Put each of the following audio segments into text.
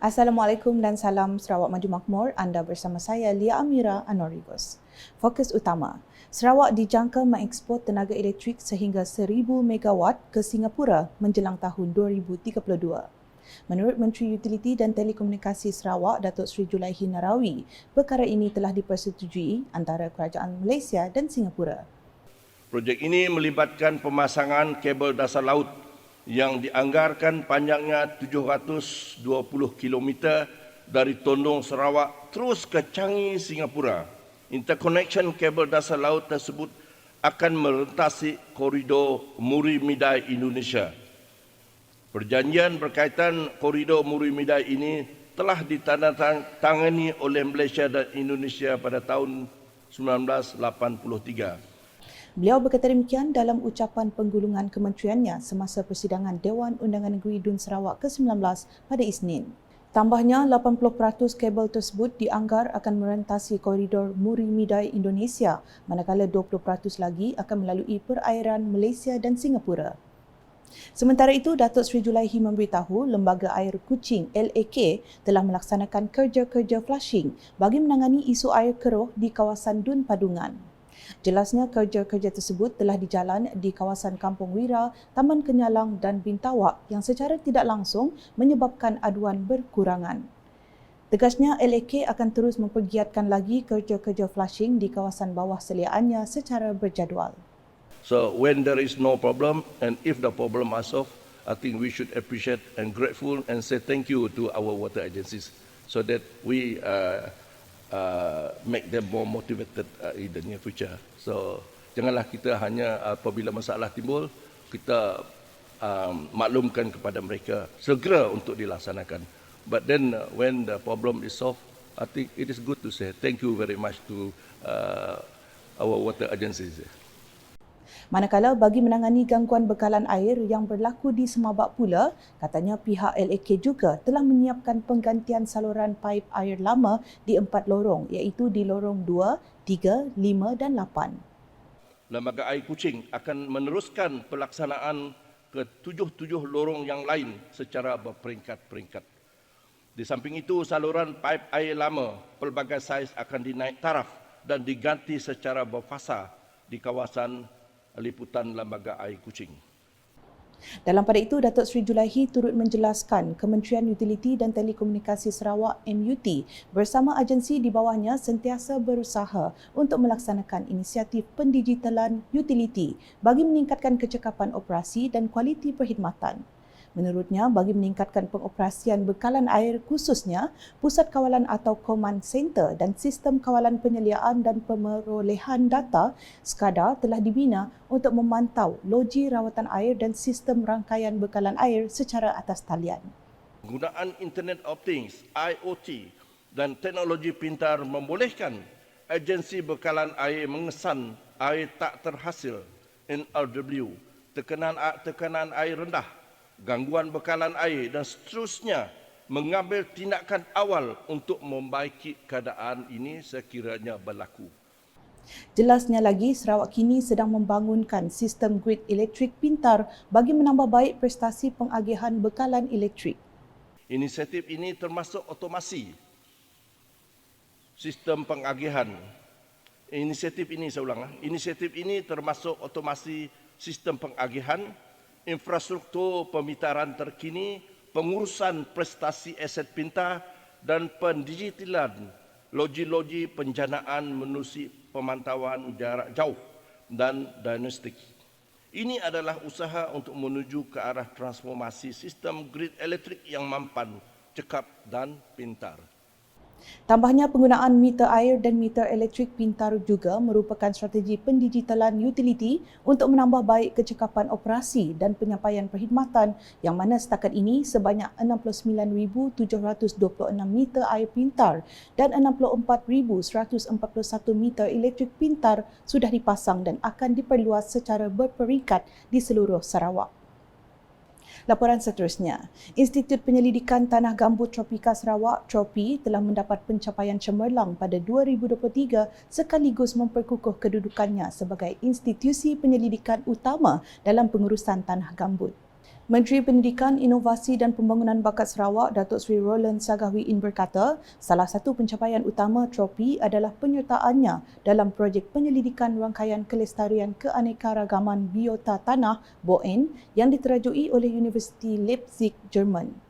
Assalamualaikum dan salam Sarawak Maju Makmur. Anda bersama saya Lia Amira Anoribus. Fokus utama, Sarawak dijangka mengekspor tenaga elektrik sehingga 1,000 megawatt ke Singapura menjelang tahun 2032. Menurut Menteri Utiliti dan Telekomunikasi Sarawak, Datuk Seri Julaihi Narawi, perkara ini telah dipersetujui antara Kerajaan Malaysia dan Singapura. Projek ini melibatkan pemasangan kabel dasar laut yang dianggarkan panjangnya 720 km dari Tondong, Sarawak terus ke Changi, Singapura. Interconnection kabel dasar laut tersebut akan merentasi koridor Muri Midai Indonesia. Perjanjian berkaitan koridor Muri Midai ini telah ditandatangani oleh Malaysia dan Indonesia pada tahun 1983. Beliau berkata demikian dalam ucapan penggulungan kementeriannya semasa persidangan Dewan Undangan Negeri Dun Sarawak ke-19 pada Isnin. Tambahnya, 80% kabel tersebut dianggar akan merentasi koridor Muri Midai Indonesia, manakala 20% lagi akan melalui perairan Malaysia dan Singapura. Sementara itu, Datuk Seri Julaihi memberitahu Lembaga Air Kuching LAK telah melaksanakan kerja-kerja flushing bagi menangani isu air keruh di kawasan Dun Padungan. Jelasnya kerja-kerja tersebut telah dijalan di kawasan Kampung Wira, Taman Kenyalang dan Bintawak yang secara tidak langsung menyebabkan aduan berkurangan. Tegasnya LAK akan terus mempergiatkan lagi kerja-kerja flushing di kawasan bawah seliaannya secara berjadual. So when there is no problem and if the problem are solved, I think we should appreciate and grateful and say thank you to our water agencies so that we make them more motivated in the near future. So janganlah kita hanya apabila masalah timbul kita maklumkan kepada mereka segera untuk dilaksanakan. But then when the problem is solved, I think it is good to say thank you very much to our water agencies. Manakala bagi menangani gangguan bekalan air yang berlaku di Semabak pula, katanya pihak LAK juga telah menyiapkan penggantian saluran paip air lama di 4 lorong iaitu di lorong 2, 3, 5 dan 8. Lembaga Air Kuching akan meneruskan pelaksanaan ke 7 lorong yang lain secara berperingkat-peringkat. Di samping itu, saluran paip air lama pelbagai saiz akan dinaik taraf dan diganti secara berfasa di kawasan liputan Lembaga Air Kuching. Dalam pada itu, Datuk Seri Julaihi turut menjelaskan Kementerian Utiliti dan Telekomunikasi Sarawak MUT bersama agensi di bawahnya sentiasa berusaha untuk melaksanakan inisiatif pendigitalan utiliti bagi meningkatkan kecekapan operasi dan kualiti perkhidmatan. Menurutnya, bagi meningkatkan pengoperasian bekalan air khususnya, Pusat Kawalan atau Command Center dan Sistem Kawalan Penyeliaan dan Pemerolehan Data SCADA telah dibina untuk memantau loji rawatan air dan sistem rangkaian bekalan air secara atas talian. Penggunaan Internet of Things, IoT dan teknologi pintar membolehkan agensi bekalan air mengesan air tak terhasil NRW, tekanan air rendah, gangguan bekalan air dan seterusnya mengambil tindakan awal untuk membaiki keadaan ini sekiranya berlaku. Jelasnya lagi, Sarawak kini sedang membangunkan sistem grid elektrik pintar bagi menambah baik prestasi pengagihan bekalan elektrik. Inisiatif ini termasuk otomasi sistem pengagihan. Inisiatif ini termasuk otomasi sistem pengagihan, infrastruktur pemitaran terkini, pengurusan prestasi aset pintar dan pendigitalan loji-loji penjanaan menerusi pemantauan jarak jauh dan diagnostik. Ini adalah usaha untuk menuju ke arah transformasi sistem grid elektrik yang mampan, cekap dan pintar. Tambahnya, penggunaan meter air dan meter elektrik pintar juga merupakan strategi pendigitalan utiliti untuk menambah baik kecekapan operasi dan penyampaian perkhidmatan yang mana setakat ini sebanyak 69,726 meter air pintar dan 64,141 meter elektrik pintar sudah dipasang dan akan diperluas secara berperingkat di seluruh Sarawak. Laporan seterusnya, Institut Penyelidikan Tanah Gambut Tropika Sarawak (TROPI) telah mendapat pencapaian cemerlang pada 2023 sekaligus memperkukuh kedudukannya sebagai institusi penyelidikan utama dalam pengurusan tanah gambut. Menteri Pendidikan, Inovasi dan Pembangunan Bakat Sarawak, Datuk Seri Roland Sagahwiin berkata, salah satu pencapaian utama tropi adalah penyertaannya dalam projek penyelidikan rangkaian kelestarian keanekaragaman biota tanah (BON) yang diterajui oleh Universiti Leipzig, Jerman.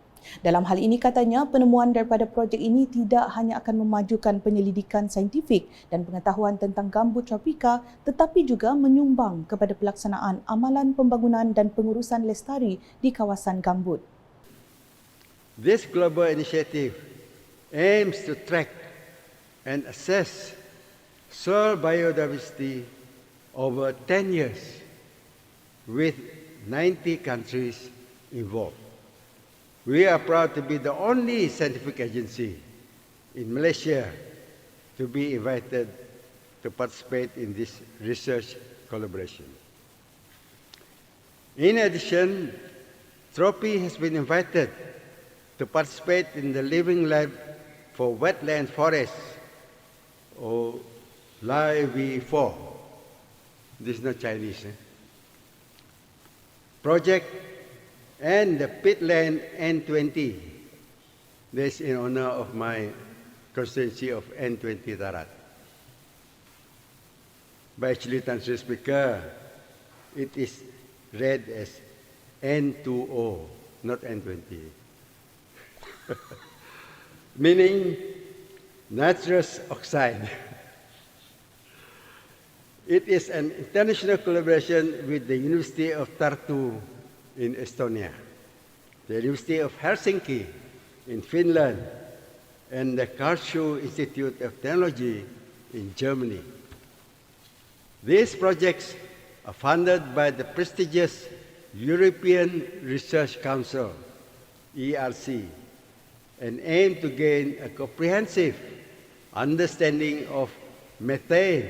Dalam hal ini katanya, penemuan daripada projek ini tidak hanya akan memajukan penyelidikan saintifik dan pengetahuan tentang gambut tropika tetapi juga menyumbang kepada pelaksanaan amalan pembangunan dan pengurusan lestari di kawasan gambut. This global initiative aims to track and assess soil biodiversity over 10 years with 90 countries involved. We are proud to be the only scientific agency in Malaysia to be invited to participate in this research collaboration. In addition, TROPI has been invited to participate in the Living Lab for Wetland Forests, or LIV4. This is not Chinese. Project and the Pitland N20. This in honor of my constituency of N20 Darat. But actually, Mr. Speaker, it is read as N2O, not N20. Meaning nitrous oxide. It is an international collaboration with the University of Tartu in Estonia, the University of Helsinki in Finland, and the Karlsruhe Institute of Technology in Germany. These projects are funded by the prestigious European Research Council, ERC, and aim to gain a comprehensive understanding of methane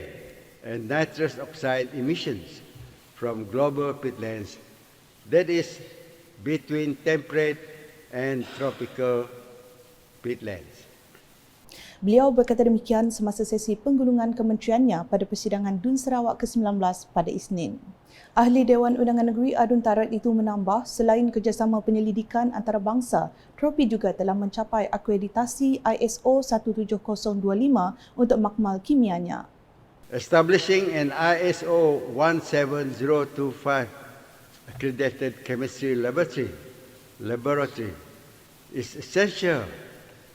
and nitrous oxide emissions from global peatlands, that is, between temperate and tropical peatlands. Beliau berkata demikian semasa sesi penggulungan kementeriannya pada persidangan DUN Sarawak ke-19 pada Isnin. Ahli Dewan Undangan Negeri Adun Tarat itu menambah, selain kerjasama penyelidikan antarabangsa, tropi juga telah mencapai akreditasi ISO 17025 untuk makmal kimianya. Establishing an ISO 17025 accredited chemistry laboratory is essential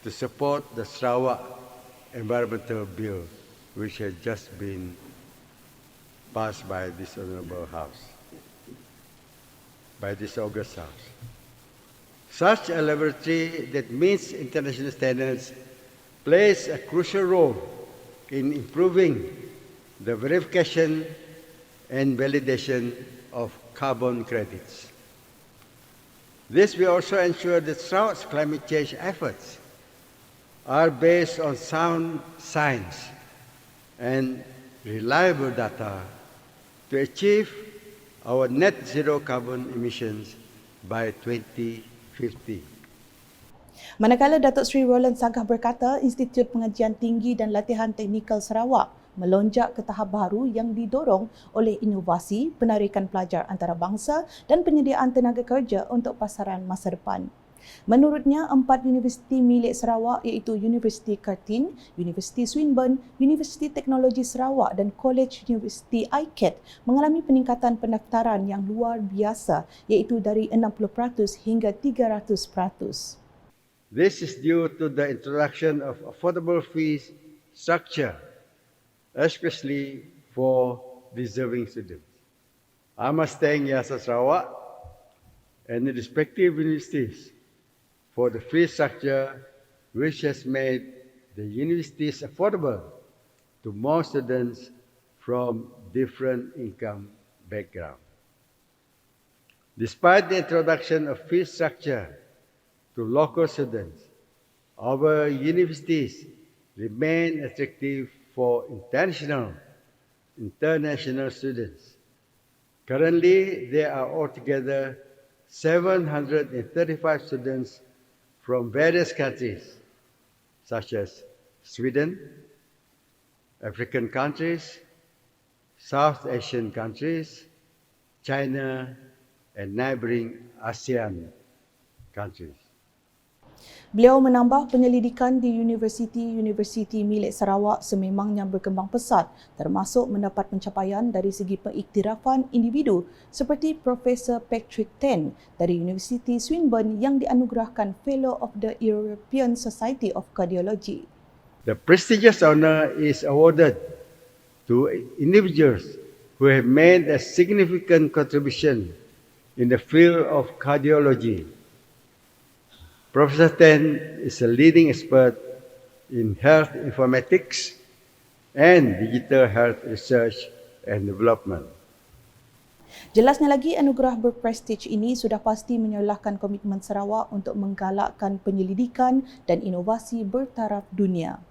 to support the Sarawak Environmental Bill, which has just been passed by this Honourable House, by this August House. Such a laboratory that meets international standards plays a crucial role in improving the verification and validation of carbon credits. This will also ensure that Sarawak's climate change efforts are based on sound science and reliable data to achieve our net zero carbon emissions by 2050. Manakala Datuk Seri Roland Sagah berkata, Institut Pengajian Tinggi dan Latihan Teknikal Sarawak melonjak ke tahap baru yang didorong oleh inovasi, penarikan pelajar antarabangsa dan penyediaan tenaga kerja untuk pasaran masa depan. Menurutnya, 4 universiti milik Sarawak iaitu Universiti Curtin, Universiti Swinburne, Universiti Teknologi Sarawak dan College Universiti ICAT mengalami peningkatan pendaftaran yang luar biasa iaitu dari 60% hingga 300%. This is due to the introduction of affordable fees structure, especially for deserving students. I must thank YASA Sarawak and the respective universities for the fee structure which has made the universities affordable to more students from different income backgrounds. Despite the introduction of fee structure to local students, our universities remain attractive for international students. Currently, there are altogether 735 students from various countries, such as Sweden, African countries, South Asian countries, China, and neighboring ASEAN countries. Beliau menambah penyelidikan di universiti-universiti milik Sarawak sememangnya berkembang pesat termasuk mendapat pencapaian dari segi pengiktirafan individu seperti Profesor Patrick Tan dari Universiti Swinburne yang dianugerahkan Fellow of the European Society of Cardiology. The prestigious honor is awarded to individuals who have made a significant contribution in the field of cardiology. Professor Tan is a leading expert in health informatics and digital health research and development. Jelasnya lagi, anugerah berprestij ini sudah pasti menyolahkan komitmen Sarawak untuk menggalakkan penyelidikan dan inovasi bertaraf dunia.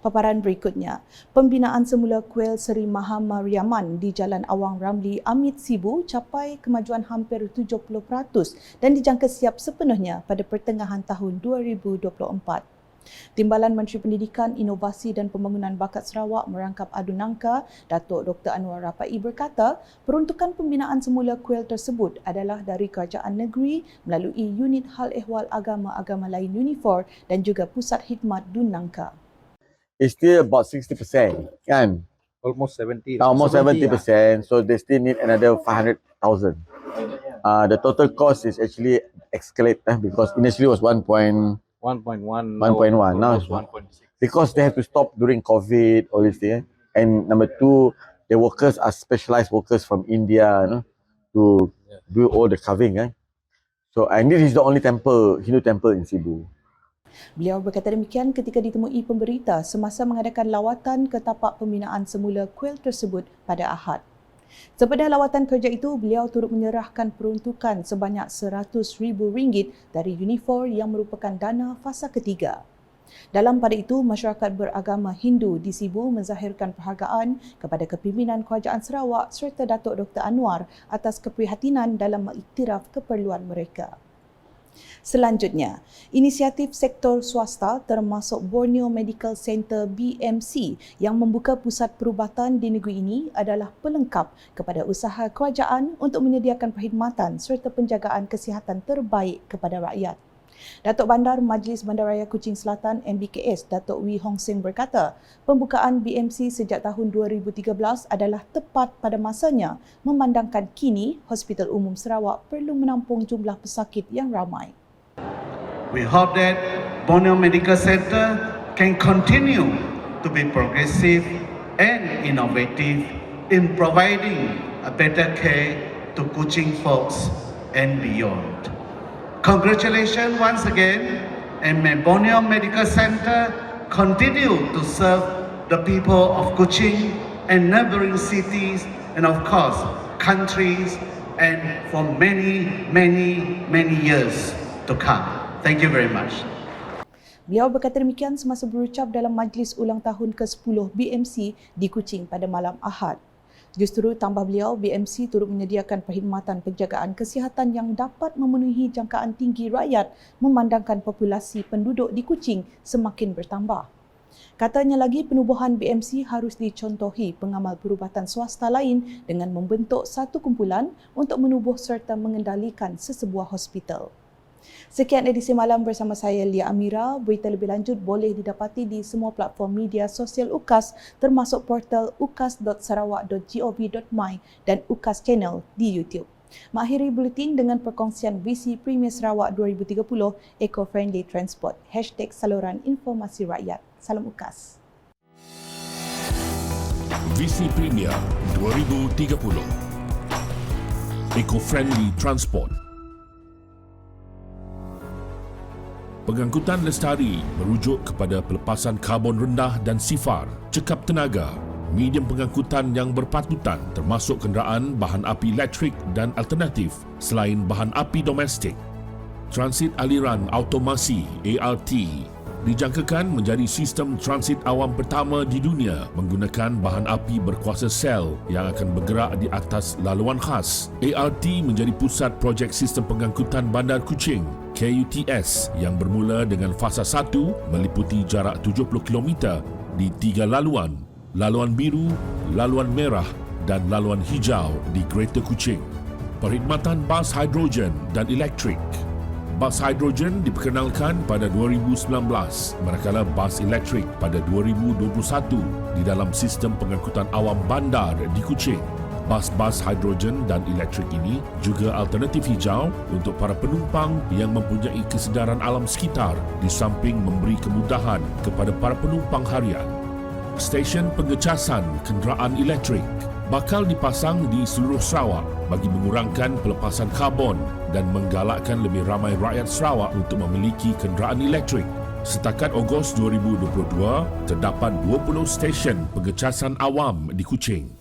Paparan berikutnya, pembinaan semula kuil Seri Maha Mariaman di Jalan Awang Ramli, Amit Sibu capai kemajuan hampir 70% dan dijangka siap sepenuhnya pada pertengahan tahun 2024. Timbalan Menteri Pendidikan, Inovasi dan Pembangunan Bakat Sarawak merangkap adu nangka, Datuk Dr. Anwar Rapai berkata, peruntukan pembinaan semula kuil tersebut adalah dari kerajaan negeri melalui unit hal ehwal agama-agama lain UNIFOR dan juga Pusat Khidmat Dun Nangka. It's still about 60%, kan? Almost 70. Almost 70%, so they still need another 500,000. The total cost is actually escalated because initially was 1.1 now it's 1.6. because they have to stop during COVID, all this thing. And number two, the workers are specialized workers from India, to do all the carving, So, and this is the only temple, Hindu temple in Cebu. Beliau berkata demikian ketika ditemui pemberita semasa mengadakan lawatan ke tapak pembinaan semula kuil tersebut pada Ahad. Sepada lawatan kerja itu, beliau turut menyerahkan peruntukan sebanyak RM100,000 dari UNIFOR yang merupakan dana fasa ketiga. Dalam pada itu, masyarakat beragama Hindu di Sibu menzahirkan perhargaan kepada kepimpinan Kerajaan Sarawak serta Datuk Dr. Anwar atas keprihatinan dalam mengiktiraf keperluan mereka. Selanjutnya, inisiatif sektor swasta termasuk Borneo Medical Centre BMC yang membuka pusat perubatan di negeri ini adalah pelengkap kepada usaha kerajaan untuk menyediakan perkhidmatan serta penjagaan kesihatan terbaik kepada rakyat. Datuk Bandar Majlis Bandaraya Kuching Selatan MBKS Datuk Wee Hong Seng berkata, pembukaan BMC sejak tahun 2013 adalah tepat pada masanya memandangkan kini Hospital Umum Sarawak perlu menampung jumlah pesakit yang ramai. We hope that Borneo Medical Centre can continue to be progressive and innovative in providing a better care to Kuching folks and beyond. Congratulations once again, and may Borneo Medical Centre continue to serve the people of Kuching and neighboring cities and of course countries and for many years to come. Thank you very much. Beliau berkata demikian semasa berucap dalam majlis ulang tahun ke-10 BMC di Kuching pada malam Ahad. Justru tambah beliau, BMC turut menyediakan perkhidmatan penjagaan kesihatan yang dapat memenuhi jangkaan tinggi rakyat memandangkan populasi penduduk di Kuching semakin bertambah. Katanya lagi, penubuhan BMC harus dicontohi pengamal perubatan swasta lain dengan membentuk satu kumpulan untuk menubuh serta mengendalikan sesebuah hospital. Sekian edisi malam bersama saya Lia Amira. Berita lebih lanjut boleh didapati di semua platform media sosial UKAS termasuk portal ukas.sarawak.gov.my dan UKAS Channel di YouTube. Mengakhiri buletin dengan perkongsian visi Premier Sarawak 2030 Eco-Friendly Transport #saluran informasi rakyat. Salam UKAS. Visi Premier 2030 Eco-Friendly Transport. Pengangkutan lestari merujuk kepada pelepasan karbon rendah dan sifar, cekap tenaga, medium pengangkutan yang berpatutan termasuk kenderaan bahan api elektrik dan alternatif selain bahan api domestik. Transit aliran automasi ART dijangkakan menjadi sistem transit awam pertama di dunia menggunakan bahan api berkuasa sel yang akan bergerak di atas laluan khas. ART menjadi pusat projek sistem pengangkutan Bandar Kuching KUTS yang bermula dengan fasa 1 meliputi jarak 70 km di 3 laluan, laluan biru, laluan merah dan laluan hijau di Greater Kuching. Perkhidmatan bas hidrogen dan elektrik. Bas hidrogen diperkenalkan pada 2019 manakala bas elektrik pada 2021 di dalam sistem pengangkutan awam bandar di Kuching. Bas-bas hidrogen dan elektrik ini juga alternatif hijau untuk para penumpang yang mempunyai kesedaran alam sekitar di samping memberi kemudahan kepada para penumpang harian. Stesen pengecasan kenderaan elektrik bakal dipasang di seluruh Sarawak bagi mengurangkan pelepasan karbon dan menggalakkan lebih ramai rakyat Sarawak untuk memiliki kenderaan elektrik. Setakat Ogos 2022, terdapat 20 stesen pengecasan awam di Kuching.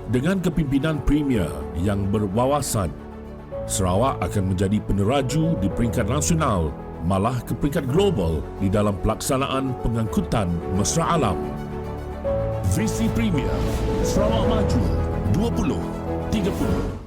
Dengan kepimpinan Premier yang berwawasan, Sarawak akan menjadi peneraju di peringkat nasional, malah ke peringkat global di dalam pelaksanaan pengangkutan mesra alam. Visi Premier, Sarawak Maju 2030.